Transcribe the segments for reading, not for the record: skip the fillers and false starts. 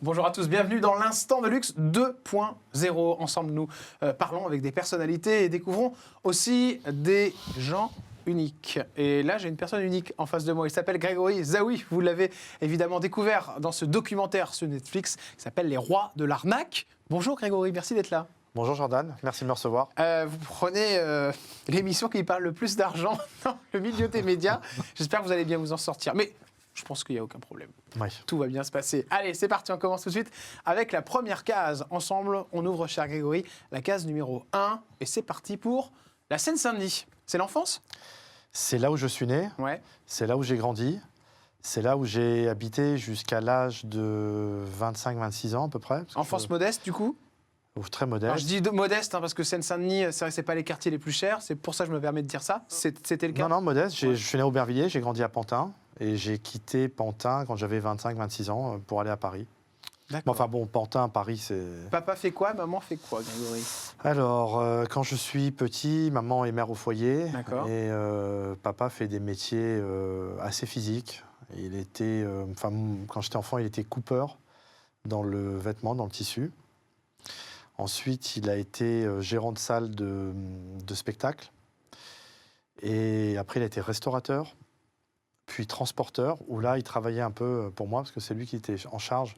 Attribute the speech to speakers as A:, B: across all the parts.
A: Bonjour à tous, bienvenue dans l'Instant de Luxe 2.0. Ensemble, nous parlons avec des personnalités et découvrons aussi des gens uniques. Et là, j'ai une personne unique en face de moi. Il s'appelle Grégory Zaouy. Vous l'avez évidemment découvert dans ce documentaire sur Netflix qui s'appelle Les Rois de l'arnaque. Bonjour Grégory, merci d'être là.
B: Bonjour Jordan, merci de me recevoir.
A: Vous prenez l'émission qui parle le plus d'argent dans le milieu des médias. J'espère que vous allez bien vous en sortir. Mais je pense qu'il n'y a aucun problème.
B: Oui.
A: Tout va bien se passer. Allez, c'est parti, on commence tout de suite avec la première case. Ensemble, on ouvre, cher Grégory, la case numéro 1. Et c'est parti pour la Seine-Saint-Denis. C'est l'enfance ?
B: C'est là où je suis né,
A: Ouais.
B: c'est là où j'ai grandi, c'est là où j'ai habité jusqu'à l'âge de 25-26 ans à peu près.
A: Enfance modeste, du coup ?
B: Très modeste.
A: Alors, je dis modeste parce que Seine-Saint-Denis, c'est vrai que ce n'est pas les quartiers les plus chers. C'est pour ça que je me permets de dire ça. C'était le cas ?
B: Non, modeste. Je suis né à Aubervilliers, j'ai grandi à Pantin. Et j'ai quitté Pantin quand j'avais 25-26 ans pour aller à Paris.
A: D'accord.
B: Enfin bon, Pantin, Paris, c'est...
A: Papa fait quoi ? Maman fait quoi, Grégory ?
B: Alors, quand je suis petit, maman est mère au foyer.
A: D'accord.
B: Et papa fait des métiers assez physiques. Il était, quand j'étais enfant, il était coupeur dans le vêtement, dans le tissu. Ensuite, il a été gérant de salle de spectacle. Et après, il a été restaurateur, puis transporteur, où là, il travaillait un peu pour moi, parce que c'est lui qui était en charge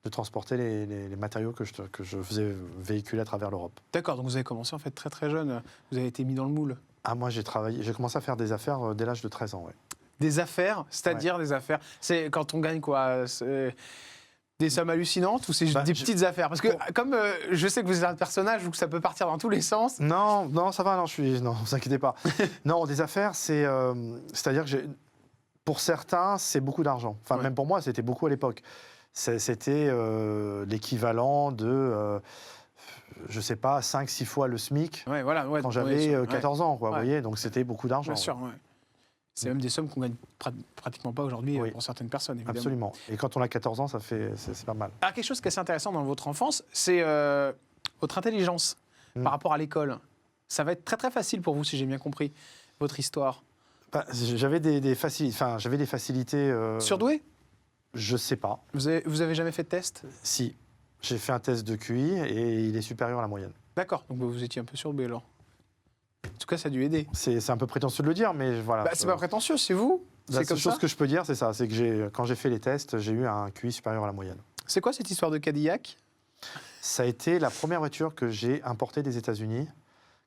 B: de transporter les matériaux que je faisais véhiculer à travers l'Europe.
A: D'accord, donc vous avez commencé en fait très très jeune. Vous avez été mis dans le moule.
B: Ah, moi, j'ai commencé à faire des affaires dès l'âge de 13 ans, ouais.
A: Des affaires, c'est-à-dire des affaires. C'est quand on gagne quoi ? Des sommes hallucinantes ou c'est juste des petites affaires ? Parce que comme je sais que vous êtes un personnage où ça peut partir dans tous les sens.
B: Non, ça va, non, ne vous inquiétez pas. Non, des affaires, c'est-à-dire que pour certains, c'est beaucoup d'argent. Enfin, même pour moi, c'était beaucoup à l'époque. C'était l'équivalent de, je sais pas, 5-6 fois le SMIC quand j'avais 14 ans, quoi, vous voyez. Donc, c'était beaucoup d'argent.
A: Bien sûr, ouais. C'est même des sommes qu'on gagne pratiquement pas aujourd'hui pour certaines personnes, évidemment.
B: Absolument. Et quand on a 14 ans, c'est pas mal.
A: Alors, quelque chose qui est assez intéressant dans votre enfance, c'est votre intelligence par rapport à l'école. Ça va être très très facile pour vous, si j'ai bien compris, votre histoire.
B: J'avais des facilités...
A: Surdoué ?
B: Je sais pas.
A: Vous avez jamais fait de test ?
B: Si. J'ai fait un test de QI et il est supérieur à la moyenne.
A: D'accord. Donc vous étiez un peu surdoué alors. En tout cas, ça a dû aider.
B: C'est un peu prétentieux de le dire, mais voilà.
A: C'est pas prétentieux, c'est vous.
B: La seule chose que je peux dire, c'est ça. C'est que quand j'ai fait les tests, j'ai eu un QI supérieur à la moyenne.
A: C'est quoi cette histoire de Cadillac ?
B: Ça a été la première voiture que j'ai importée des États-Unis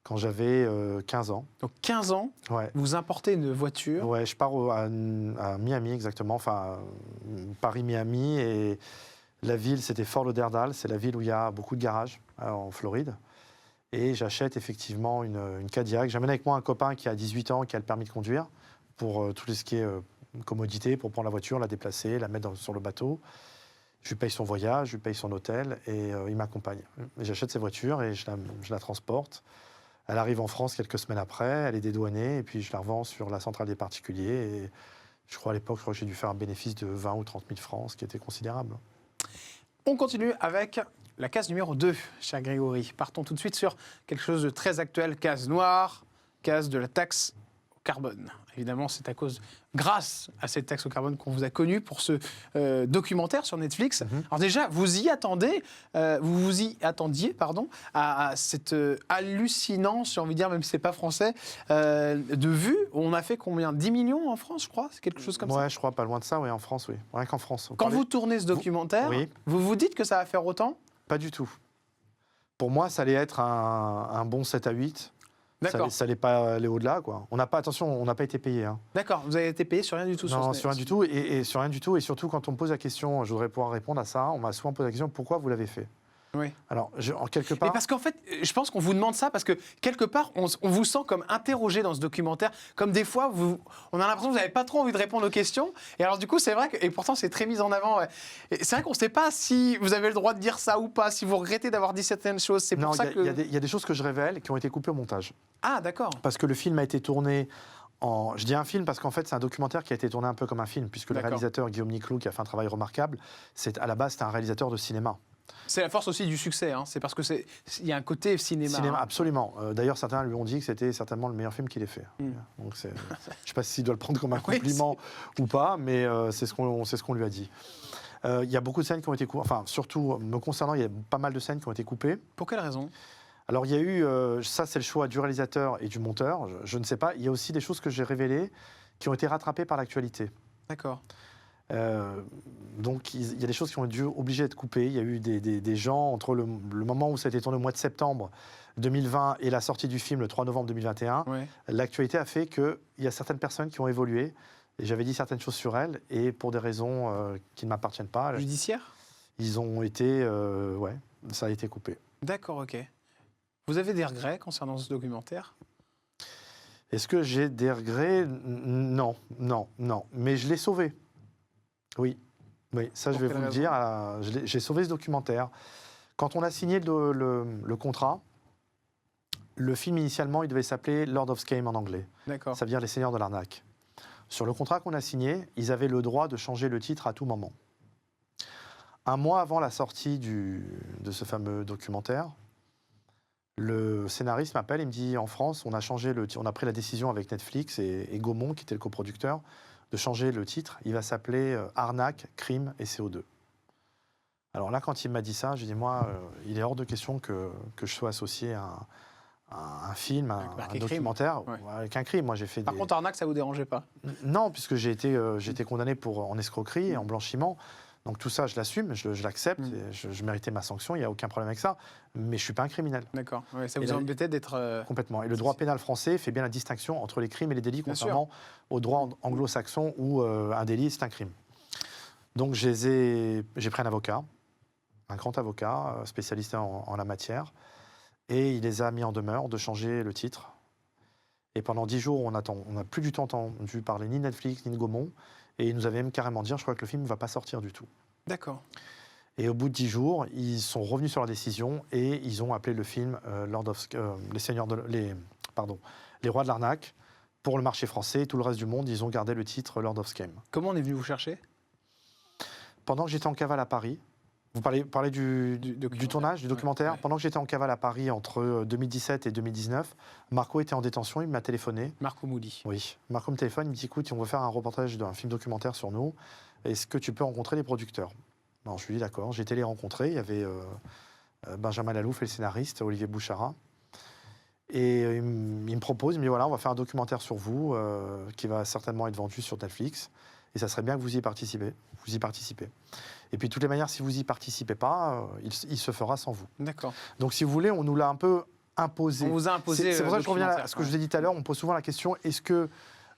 B: quand j'avais 15 ans.
A: Donc 15 ans,
B: ouais.
A: Vous importez une voiture ?
B: Ouais, je pars à Miami exactement, enfin Paris-Miami, et la ville c'était Fort Lauderdale, c'est la ville où il y a beaucoup de garages en Floride. Et j'achète effectivement une Cadillac. J'amène avec moi un copain qui a 18 ans, qui a le permis de conduire, pour tout ce qui est commodité, pour prendre la voiture, la déplacer, la mettre sur le bateau. Je lui paye son voyage, je lui paye son hôtel, et il m'accompagne. J'achète cette voiture et je la transporte. Elle arrive en France quelques semaines après, elle est dédouanée, et puis je la revends sur la centrale des particuliers. Et je crois à l'époque que j'ai dû faire un bénéfice de 20 ou 30 000 francs, ce qui était considérable.
A: On continue avec la case numéro 2, cher Grégory. Partons tout de suite sur quelque chose de très actuel, case noire, case de la taxe au carbone. Évidemment, c'est grâce à cette taxe au carbone qu'on vous a connu pour ce documentaire sur Netflix. Alors déjà, vous y attendiez, à cette hallucinance, j'ai envie de dire, même si c'est pas français, de vues. On a fait combien ? 10 millions en France, je crois ? C'est quelque chose comme ça ?
B: Ouais, je crois, pas loin de ça, oui, en France, oui. Rien qu'en France.
A: Quand vous tournez ce documentaire, vous vous dites que ça va faire autant ?
B: Pas du tout. Pour moi, ça allait être un bon 7 à 8.
A: D'accord.
B: Ça n'allait pas aller au-delà, quoi. On n'a pas été payé. Hein.
A: D'accord, vous avez été payé sur rien du tout.
B: Non, sur rien du tout. Et sur rien du tout. Et surtout, quand on me pose la question, je voudrais pouvoir répondre à ça, on m'a souvent posé la question, pourquoi vous l'avez fait ?
A: Oui.
B: Alors, en quelque part...
A: Mais parce qu'en fait, je pense qu'on vous demande ça parce que, quelque part, on vous sent comme interrogé dans ce documentaire. Comme des fois, on a l'impression que vous n'avez pas trop envie de répondre aux questions. Et alors, du coup, c'est vrai et pourtant, c'est très mis en avant. Ouais. C'est vrai qu'on ne sait pas si vous avez le droit de dire ça ou pas, si vous regrettez d'avoir dit certaines choses. C'est pour ça que...
B: Il y a des choses que je révèle qui ont été coupées au montage.
A: Ah, d'accord.
B: Parce que le film a été tourné... Je dis un film parce qu'en fait, c'est un documentaire qui a été tourné un peu comme un film, puisque le réalisateur Guillaume Niclou, qui a fait un travail remarquable, à la base, c'était un réalisateur de cinéma. C'est la force aussi du succès, hein. C'est parce que il y a un côté cinéma. Cinéma, absolument. D'ailleurs, certains lui ont dit que c'était certainement le meilleur film qu'il ait fait. Donc, je ne sais pas s'il doit le prendre comme un compliment ou pas, mais c'est ce qu'on lui a dit. Il y a beaucoup de scènes qui ont été coupées. Enfin, surtout, me concernant, il y a pas mal de scènes qui ont été coupées.
A: Pour quelle raison?
B: Alors, il y a eu, ça c'est le choix du réalisateur et du monteur, je ne sais pas. Il y a aussi des choses que j'ai révélées qui ont été rattrapées par l'actualité.
A: D'accord.
B: Donc, il y a des choses qui ont dû obligées d'être coupées. Il y a eu des gens, entre le moment où ça a été tourné au mois de septembre 2020 et la sortie du film le 3 novembre 2021,
A: Ouais.
B: l'actualité a fait qu'il y a certaines personnes qui ont évolué. Et j'avais dit certaines choses sur elles, et pour des raisons qui ne m'appartiennent pas,
A: Judiciaire?
B: ils ont été... ouais, ça a été coupé.
A: D'accord, ok. Vous avez des regrets concernant ce documentaire?
B: Est-ce que j'ai des regrets? Non, non, non. Mais je l'ai sauvé. Oui, oui, ça je
A: Pour
B: vais
A: quelle
B: vous le dire. J'ai sauvé ce documentaire. Quand on a signé le contrat, le film initialement, il devait s'appeler Lord of Scam en anglais.
A: D'accord.
B: Ça veut dire les seigneurs de l'arnaque. Sur le contrat qu'on a signé, ils avaient le droit de changer le titre à tout moment. Un mois avant la sortie de ce fameux documentaire, le scénariste m'appelle, il me dit en France, on a pris la décision avec Netflix et Gaumont, qui était le coproducteur, de changer le titre. Il va s'appeler Arnaque, Crime et CO2. Alors là, quand il m'a dit ça, j'ai dit moi, il est hors de question que je sois associé à un film, un documentaire avec un crime. Moi, j'ai fait
A: Par contre, arnaque, ça vous dérangeait pas?
B: Non, puisque j'ai été condamné en escroquerie et en blanchiment. Donc tout ça, je l'assume, je l'accepte, et je méritais ma sanction, il n'y a aucun problème avec ça. Mais je ne suis pas un criminel.
A: D'accord. Ouais, ça vous embêtait d'être...
B: Complètement. Et le droit pénal français fait bien la distinction entre les crimes et les délits, contrairement au droit anglo-saxon où un délit, c'est un crime. Donc j'ai pris un avocat, un grand avocat spécialisé en la matière, et il les a mis en demeure de changer le titre. Et pendant 10 jours, on n'a plus du tout entendu parler ni de Netflix, ni de Gaumont. Et ils nous avaient même carrément dit, je crois que le film ne va pas sortir du tout.
A: D'accord.
B: Et au bout de 10 jours, ils sont revenus sur leur décision et ils ont appelé le film les rois de l'arnaque. Pour le marché français et tout le reste du monde, ils ont gardé le titre Lord of Scam.
A: Comment on est venu vous chercher?
B: Pendant que j'étais en cavale à Paris, vous parlez du tournage, du documentaire.
A: Ouais.
B: Pendant que j'étais en cavale à Paris entre 2017 et 2019, Marco était en détention, il m'a téléphoné.
A: Marco Mouli.
B: Oui, Marco me téléphone, il me dit écoute, on veut faire un reportage d'un film documentaire sur nous. Est-ce que tu peux rencontrer les producteurs? Non, je lui dis d'accord. J'ai été les rencontrer. Il y avait Benjamin Lalouf et le scénariste Olivier Bouchara. Et il me propose, il me dit voilà, on va faire un documentaire sur vous qui va certainement être vendu sur Netflix. Et ça serait bien que vous y participez. Et puis, de toutes les manières, si vous n'y participez pas, il se fera sans vous.
A: D'accord.
B: Donc, si vous voulez, on nous l'a un peu imposé.
A: On vous a imposé.
B: C'est pour ça que je reviens à ce que je vous ai dit tout à l'heure. On pose souvent la question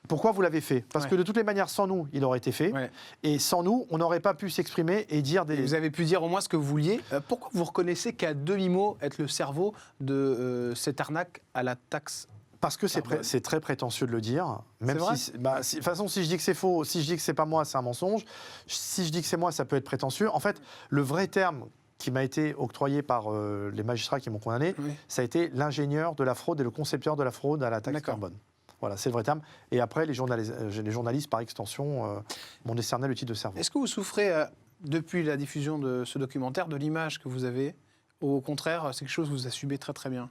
B: pourquoi vous l'avez fait? Parce que de toutes les manières, sans nous, il aurait été fait. Ouais. Et sans nous, on n'aurait pas pu s'exprimer et dire des...
A: Et vous avez pu dire au moins ce que vous vouliez. Pourquoi vous reconnaissez qu'à demi-mot être le cerveau de cette arnaque à la taxe?
B: Parce que c'est très prétentieux de le dire. Même de toute façon, si je dis que c'est faux, si je dis que c'est pas moi, c'est un mensonge. Si je dis que c'est moi, ça peut être prétentieux. En fait, le vrai terme qui m'a été octroyé par les magistrats qui m'ont condamné, ça a été l'ingénieur de la fraude et le concepteur de la fraude à la taxe carbone. Voilà, c'est le vrai terme. Et après, les journalistes par extension, m'ont décerné le titre de cerveau.
A: Est-ce que vous souffrez, depuis la diffusion de ce documentaire, de l'image que vous avez? Au contraire, c'est quelque chose que vous assumez très très bien?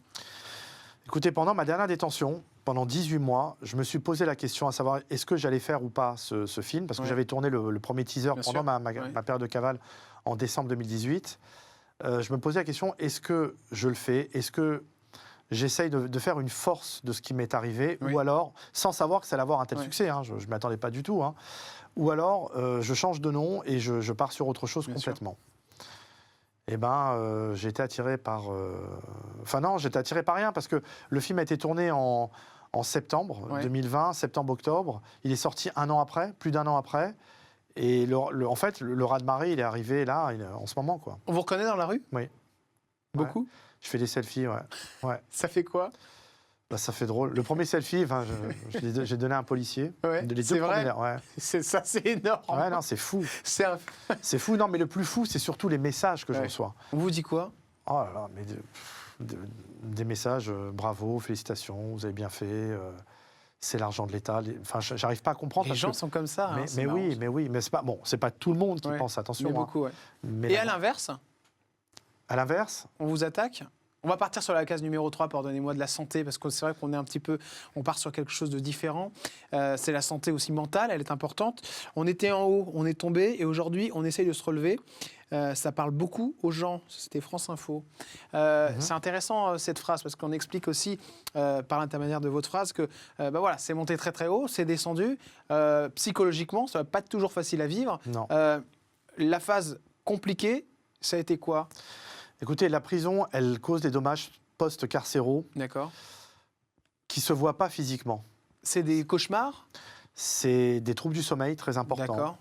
B: Écoutez, pendant ma dernière détention, pendant 18 mois, je me suis posé la question à savoir est-ce que j'allais faire ou pas ce film, parce que j'avais tourné le premier teaser pendant ma période de cavale en décembre 2018. Je me posais la question, est-ce que je le fais? Est-ce que j'essaye de faire une force de ce qui m'est arrivé, ou alors, sans savoir que ça allait avoir un tel succès, hein, je ne m'y attendais pas du tout, hein, ou alors je change de nom et je pars sur autre chose complètement. Eh bien, j'ai été attiré par... Enfin non, j'étais attiré par rien, parce que le film a été tourné en septembre 2020, septembre-octobre. Il est sorti un an après, plus d'un an après. Et en fait, le raz-de-marée, il est arrivé là, en ce moment, quoi.
A: On vous reconnaît dans la rue?
B: Oui.
A: Beaucoup?
B: Je fais des selfies, ouais.
A: Ça fait quoi?
B: Bah, ça fait drôle. Le premier selfie, j'ai donné à un policier.
A: C'est vrai. C'est énorme.
B: Ouais, non, c'est fou. C'est fou, non, mais le plus fou, c'est surtout les messages que je reçois.
A: On vous dit quoi?
B: Oh là là, mais des messages, bravo, félicitations, vous avez bien fait, c'est l'argent de l'État. Enfin, j'arrive pas à comprendre.
A: Les gens sont comme ça.
B: Mais oui, mais c'est pas tout le monde qui pense, attention.
A: Mais beaucoup,
B: Mais
A: et à l'inverse?
B: À l'inverse?
A: On vous attaque? On va partir sur la case numéro 3, pardonnez-moi, de la santé, parce que c'est vrai qu'on est un petit peu, on part sur quelque chose de différent. C'est la santé aussi mentale, elle est importante. On était en haut, on est tombé, et aujourd'hui, on essaye de se relever. Ça parle beaucoup aux gens, c'était France Info. C'est intéressant cette phrase, parce qu'on explique aussi, par l'intermédiaire de votre phrase, que voilà, c'est monté très très haut, c'est descendu. Psychologiquement, ça ne va pas être toujours facile à vivre.
B: Non.
A: La phase compliquée, ça a été quoi ?
B: Écoutez, la prison, elle cause des dommages post-carcéraux
A: D'accord.
B: qui ne se voient pas physiquement.
A: C'est des cauchemars ?
B: C'est des troubles du sommeil très importants.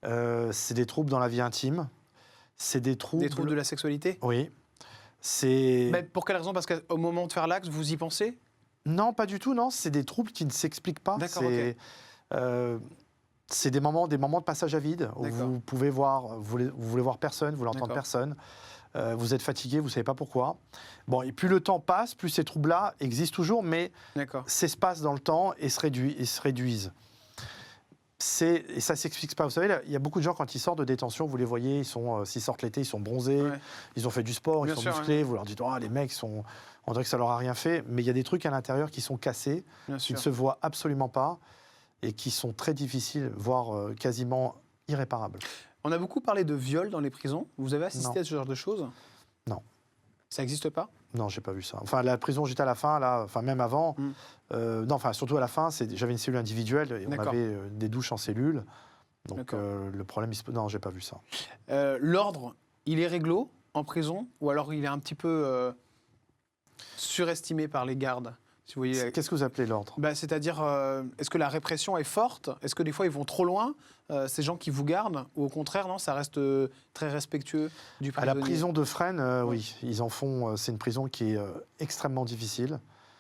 A: D'accord.
B: C'est des troubles dans la vie intime. C'est des troubles...
A: Des troubles de la sexualité ?
B: Oui. C'est...
A: Mais pour quelle raison ? Parce qu'au moment de faire l'acte, vous y pensez ?
B: Non, pas du tout, non. C'est des troubles qui ne s'expliquent pas.
A: D'accord,
B: C'est des moments de passage à vide où
A: D'accord.
B: vous pouvez voir, vous voulez voir personne, vous voulez entendre
A: D'accord.
B: personne. Vous êtes fatigué, vous ne savez pas pourquoi. Bon, et plus le temps passe, plus ces troubles-là existent toujours, mais
A: D'accord.
B: s'espacent dans le temps et se réduisent. Et ça ne s'explique pas. Vous savez, il y a beaucoup de gens, quand ils sortent de détention, vous les voyez, s'ils sortent l'été, ils sont bronzés,
A: Ouais.
B: ils ont fait du sport,
A: Bien
B: ils sont
A: sûr,
B: musclés. Vous leur dites, oh, les mecs, on dirait que ça leur a rien fait. Mais il y a des trucs à l'intérieur qui sont cassés,
A: Bien
B: qui
A: sûr.
B: ne se voient absolument pas et qui sont très difficiles, voire quasiment irréparables.
A: On a beaucoup parlé de viol dans les prisons. Vous avez assisté
B: Non.
A: à ce genre de choses ?
B: Non.
A: Ça n'existe pas ?
B: Non, j'ai pas vu ça. Enfin, la prison, j'étais à la fin, là, enfin même avant. Non, enfin surtout à la fin, j'avais une cellule individuelle et on
A: D'accord.
B: avait des douches en cellule. Donc
A: D'accord.
B: le problème, non, j'ai pas vu ça.
A: L'ordre, il est réglo en prison ou alors il est un petit peu surestimé par les gardes, si vous voyez.
B: Qu'est-ce que vous appelez l'ordre ?
A: C'est-à-dire, est-ce que la répression est forte ? Est-ce que des fois ils vont trop loin, ces gens qui vous gardent ? Ou au contraire, non, ça reste très respectueux du
B: À
A: prisonnier ?
B: la prison de Fresnes, oui, ils en font. C'est une prison qui est extrêmement difficile.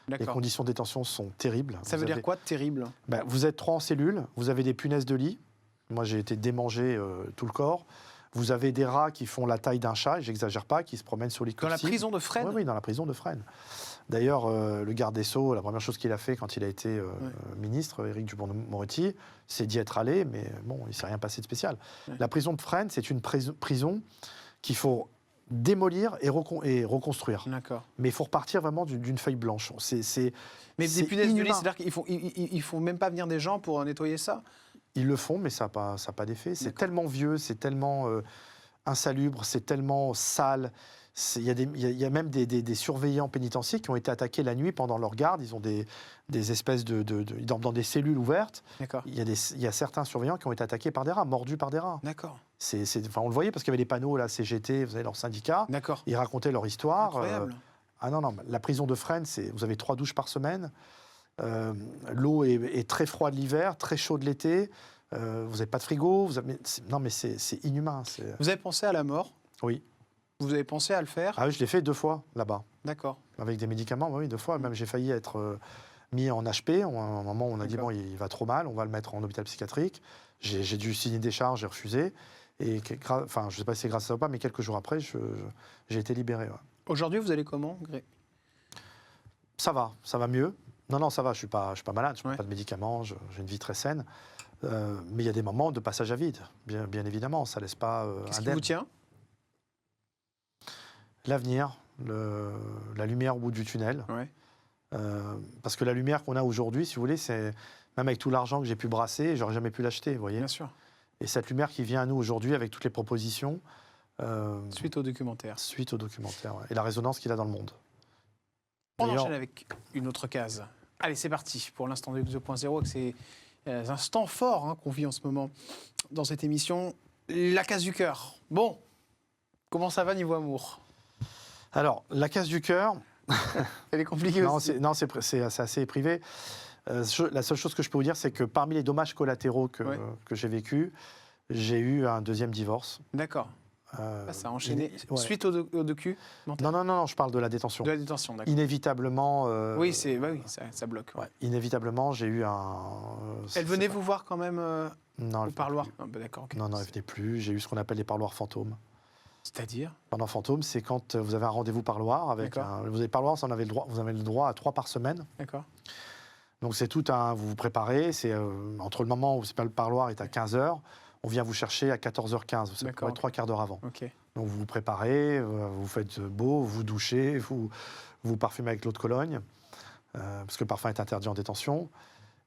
B: Les
A: D'accord.
B: conditions de détention sont terribles.
A: Ça veut dire quoi de terrible ?
B: Vous êtes 3 en cellule, vous avez des punaises de lit. Moi, j'ai été démangé tout le corps. Vous avez des rats qui font la taille d'un chat, j'exagère pas, qui se promènent sur les
A: Dans la
B: coursives.
A: prison de Fresnes ?
B: Oui, dans la prison de Fresnes. D'ailleurs, le garde des Sceaux, la première chose qu'il a fait quand il a été ministre, Éric Dupond-Moretti, c'est d'y être allé, mais bon, il ne s'est rien passé de spécial.
A: Ouais.
B: La prison de Fresnes, c'est une prison qu'il faut démolir et reconstruire.
A: D'accord.
B: Mais il faut repartir vraiment d'une feuille blanche.
A: Mais
B: c'est
A: des punaises de lit,
B: inhumain.
A: c'est-à-dire qu'il faut même pas venir des gens pour nettoyer ça ?
B: Ils le font, mais ça n'a pas d'effet. C'est
A: D'accord.
B: tellement vieux, c'est tellement insalubre, c'est tellement sale. Il y a même des surveillants pénitentiaires qui ont été attaqués la nuit pendant leur garde. Ils ont des espèces ils dorment dans des cellules ouvertes.
A: D'accord.
B: Il y a certains surveillants qui ont été attaqués par des rats, mordus par des rats.
A: D'accord.
B: On le voyait parce qu'il y avait des panneaux, la CGT, vous savez, leur syndicat.
A: D'accord.
B: Ils racontaient leur histoire.
A: Incroyable.
B: Non, la prison de Fresnes, vous avez 3 douches par semaine. L'eau est très froide l'hiver, très chaude l'été. Vous n'avez pas de frigo. Mais c'est inhumain.
A: Vous avez pensé à la mort ?
B: Oui.
A: Vous avez pensé à le faire ?
B: Ah oui, je l'ai fait 2 fois là-bas.
A: D'accord.
B: Avec des médicaments, oui, 2 fois. Même j'ai failli être mis en HP. À un moment, on a dit,
A: D'accord.
B: bon, il va trop mal, on va le mettre en hôpital psychiatrique. J'ai dû signer des charges, j'ai refusé. Et je ne sais pas si c'est grâce à ça ou pas, mais quelques jours après, j'ai été libéré. Ouais.
A: Aujourd'hui, vous allez comment, Gré ?
B: Ça va mieux. Non, ça va, je suis pas malade, je prends
A: Ouais.
B: pas de médicaments, j'ai une vie très saine. Mais il y a des moments de passage à vide, bien évidemment, ça laisse pas
A: Qu'est-ce qui
B: indemne.
A: vous tient ?
B: L'avenir, la lumière au bout du tunnel.
A: Ouais.
B: Parce que la lumière qu'on a aujourd'hui, si vous voulez, c'est même avec tout l'argent que j'ai pu brasser, j'aurais jamais pu l'acheter, vous voyez.
A: Bien sûr.
B: Et cette lumière qui vient à nous aujourd'hui avec toutes les propositions,
A: Suite au documentaire.
B: suite au documentaire, ouais, et la résonance qu'il a dans le monde.
A: On
B: D'ailleurs-
A: enchaîne avec une autre case. Allez, c'est parti pour l'instant de 2.0, avec ces instants forts qu'on vit en ce moment dans cette émission. La case du cœur. Bon, comment ça va niveau amour ?
B: Alors, la case du cœur,
A: Elle est compliquée aussi.
B: c'est assez privé. La seule chose que je peux vous dire, c'est que parmi les dommages collatéraux que j'ai vécus, j'ai eu un 2e divorce.
A: D'accord. Ça a enchaîné.
B: Ouais.
A: Suite au docu mental.
B: Non, je parle de la détention.
A: De la détention, d'accord.
B: Inévitablement.
A: Oui, ça bloque. Ouais.
B: ouais, inévitablement, j'ai eu un.
A: Elle venait vous voir quand même
B: Non,
A: au
B: elle
A: parloir
B: venait
A: Non, bah, d'accord.
B: plus. Non, elle venait plus. J'ai eu ce qu'on appelle les parloirs fantômes.
A: C'est-à-dire ?
B: Parloir fantôme, c'est quand vous avez un rendez-vous parloir avec
A: D'accord.
B: vous avez parloir, vous avez le droit à 3 par semaine.
A: D'accord.
B: Donc c'est tout un. Vous vous préparez. C'est entre le moment où le parloir est à 15h, on vient vous chercher à 14h15. Ça peut
A: D'accord.
B: être 3 quarts d'heure avant.
A: Ok.
B: Donc vous vous préparez, vous faites beau, vous douchez, vous parfumez avec l'eau de Cologne, parce que le parfum est interdit en détention.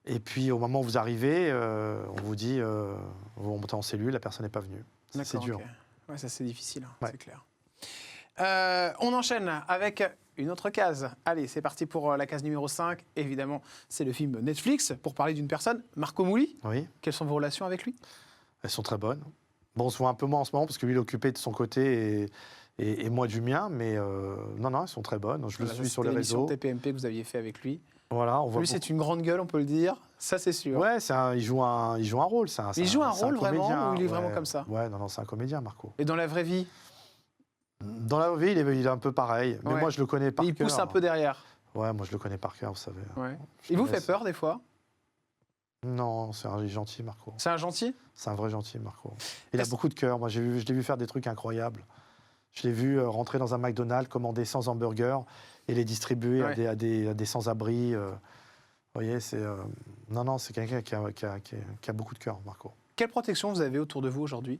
B: Et puis au moment où vous arrivez, on vous dit, vous montez en cellule, la personne n'est pas venue. C'est dur.
A: Okay. Ouais, ça c'est difficile, hein,
B: Ouais.
A: c'est clair. On enchaîne avec une autre case. Allez, c'est parti pour la case numéro 5. Évidemment, c'est le film Netflix pour parler d'une personne, Marco Mouli.
B: Oui,
A: Quelles sont vos relations avec lui?
B: elles sont très bonnes. Bon, on se voit un peu moins en ce moment, parce que lui, il est occupé de son côté et moi du mien, mais non, elles sont très bonnes. Je le
A: Voilà,
B: suis sur les
A: l'émission
B: réseaux.
A: TPMP que vous aviez fait avec lui.
B: Voilà, on voit
A: Lui, c'est une grande gueule, on peut le dire. Ça, c'est sûr.
B: Ouais, il joue un rôle.
A: Il joue un rôle vraiment,
B: comédien,
A: ou il est
B: ouais.
A: vraiment comme ça?
B: Ouais, non, c'est un comédien, Marco.
A: Et dans la vraie vie,
B: Dans la vie, il est un peu pareil. Mais
A: Ouais.
B: moi, je le connais par
A: il
B: cœur.
A: pousse un peu derrière.
B: Ouais, moi, je le connais par cœur, vous savez.
A: Ouais.
B: Je
A: Il vous
B: le
A: fait
B: laisse.
A: peur des fois?
B: Non, il est gentil, Marco.
A: C'est un gentil?
B: C'est un vrai gentil, Marco. Il a
A: Est-ce-
B: beaucoup de cœur. Moi, je l'ai vu faire des trucs incroyables. Je l'ai vu rentrer dans un McDonald's, commander 100 hamburgers et les distribuer
A: Ouais.
B: à des sans-abri. Vous voyez, c'est... Non, c'est quelqu'un qui a beaucoup de cœur, Marco.
A: Quelle protection vous avez autour de vous aujourd'hui?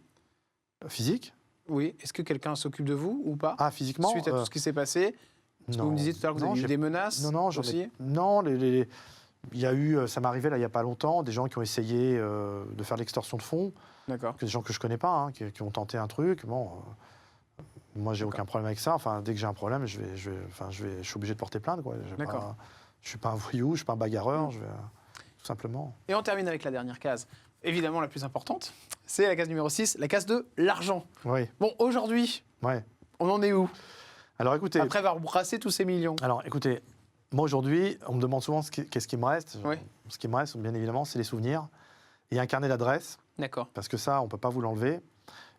B: Physique?
A: Oui. Est-ce que quelqu'un s'occupe de vous ou pas?
B: Ah, physiquement?
A: Suite à tout ce qui s'est passé? Parce que vous me disiez tout à l'heure que vous avez eu des menaces
B: j'en ai-
A: aussi.
B: Non, il y a eu, ça m'est arrivé là il n'y a pas longtemps, des gens qui ont essayé de faire de l'extorsion de fonds,
A: D'accord.
B: des gens que je connais pas, hein, qui ont tenté un truc. Bon, moi j'ai aucun problème avec ça. Enfin, dès que j'ai un problème, je suis obligé de porter plainte, quoi.
A: D'accord.
B: Je suis pas un voyou, je suis pas un bagarreur, tout simplement.
A: Et on termine avec la dernière case. Évidemment, la plus importante, c'est la case numéro 6, la case de l'argent.
B: Oui,
A: Bon, aujourd'hui,
B: ouais.
A: on en est où?
B: Alors écoutez,
A: Après avoir brassé tous ces millions.
B: moi aujourd'hui, on me demande souvent qu'est-ce qui me reste.
A: Oui.
B: Ce qui me reste, bien évidemment, c'est les souvenirs et un carnet d'adresses,
A: D'accord,
B: parce que ça, on peut pas vous l'enlever.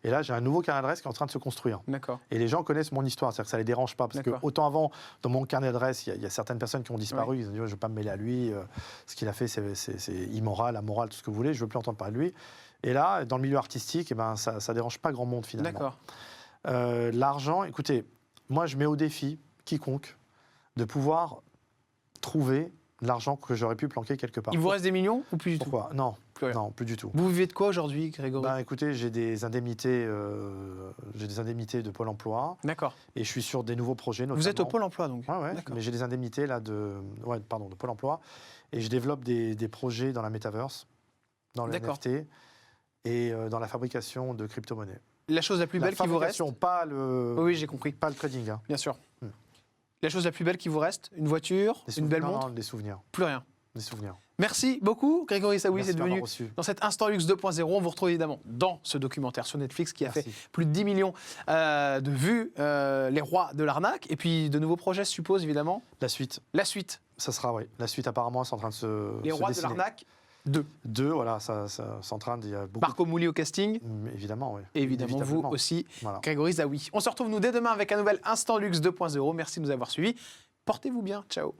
B: Et là, j'ai un nouveau carnet d'adresses qui est en train de se construire.
A: d'accord.
B: Et les gens connaissent mon histoire, c'est-à-dire que ça les dérange pas. Parce que
A: D'accord.
B: autant avant, dans mon carnet d'adresses, il y a certaines personnes qui ont disparu, ils ont dit je ne veux pas me mêler à lui, ce qu'il a fait c'est immoral, amoral, tout ce que vous voulez, je ne veux plus entendre parler de lui. Et là, dans le milieu artistique, ça ne dérange pas grand monde finalement.
A: D'accord.
B: L'argent, écoutez, moi je mets au défi quiconque de pouvoir trouver l'argent que j'aurais pu planquer quelque part.
A: Il vous reste des millions ou plus du tout?
B: Pourquoi? Non,
A: Plus rien.
B: non, plus du tout.
A: Vous vivez de quoi aujourd'hui, Grégory?
B: Écoutez, j'ai des indemnités de Pôle emploi
A: D'accord.
B: et je suis sur des nouveaux projets.
A: Vous êtes au
B: notamment.
A: Pôle emploi donc?
B: Ouais,
A: D'accord.
B: mais j'ai des indemnités là de Pôle emploi et je développe des projets dans la metaverse, dans le
A: D'accord.
B: NFT et dans la fabrication de crypto-monnaies.
A: La chose la plus belle qui vous reste?
B: fabrication, pas le,
A: Oui, j'ai compris,
B: pas le trading. Hein.
A: bien sûr.
B: Hmm.
A: La chose la plus belle qui vous reste? Une voiture? Une belle montre?
B: Non, des souvenirs.
A: Plus rien.
B: Des souvenirs.
A: Merci beaucoup, Grégory Saoui,
B: Merci
A: c'est
B: de m'avoir
A: devenu
B: reçu.
A: dans cet Instant Luxe 2.0. On vous retrouve évidemment dans ce documentaire sur Netflix qui a
B: Merci.
A: fait plus de 10 millions de vues, Les Rois de l'arnaque. Et puis de nouveaux projets, je suppose, évidemment.
B: La suite,
A: La suite,
B: ça sera, oui. La suite, apparemment, c'est en train de se
A: Les
B: se
A: Rois de
B: dessiner.
A: l'arnaque 2.
B: 2, voilà, ça c'est en train d'y avoir beaucoup.
A: Marco Mouli au casting.
B: Évidemment, oui.
A: Et évidemment, vous
B: Inévitablement.
A: aussi,
B: Voilà.
A: Grégory Saoui. On se retrouve nous dès demain avec un nouvel Instant Luxe 2.0. Merci de nous avoir suivis. Portez-vous bien. Ciao.